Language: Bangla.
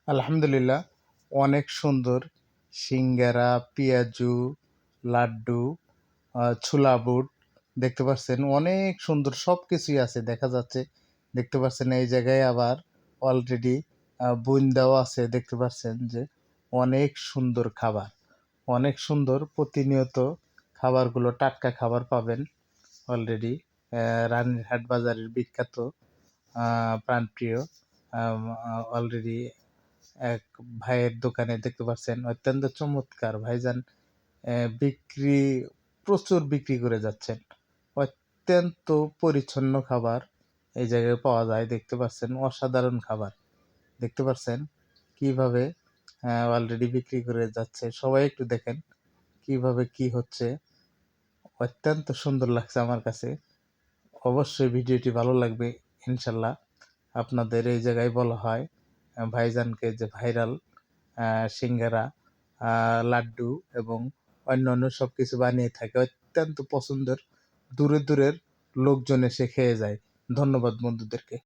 আলহামদুলিল্লাহ, অনেক সুন্দর সিঙ্গারা, পেঁয়াজু, লাড্ডু, ছোলা বুট দেখতে পাচ্ছেন। অনেক সুন্দর সবকিছুই আছে দেখা যাচ্ছে। দেখতে পাচ্ছেন এই জায়গায় আবার অলরেডি বুন্দাও আছে। দেখতে পাচ্ছেন যে অনেক সুন্দর খাবার, অনেক সুন্দর। প্রতিনিয়ত খাবারগুলো টাটকা খাবার পাবেন অলরেডি। রানীরহাট বাজারের বিখ্যাত প্রাণপ্রিয় অলরেডি এক ভাইয়ের দোকানে দেখতে পাচ্ছেন অত্যন্ত চমৎকার ভাইজান বিক্রি প্রচুর বিক্রি করে যাচ্ছেন। অত্যন্ত পরিচ্ছন্ন খাবার এই জায়গায় পাওয়া যায়। দেখতে পাচ্ছেন অসাধারণ খাবার। দেখতে পাচ্ছেন কিভাবে অলরেডি বিক্রি করে যাচ্ছে। সবাই একটু দেখেন কিভাবে কি হচ্ছে। অত্যন্ত সুন্দর লাগছে আমার কাছে। অবশ্যই ভিডিওটি ভালো লাগবে ইনশাল্লাহ। আপনাদের এই জায়গায় বলা হয় ভাইজানকে যে ভাইরাল সিঙ্গারা, লাড্ডু এবং অন্যান্য সবকিছু বানিয়ে থাকে। অত্যন্ত পছন্দের। দূরের লোকজন এসে খেয়ে যায়। ধন্যবাদ বন্ধুদেরকে।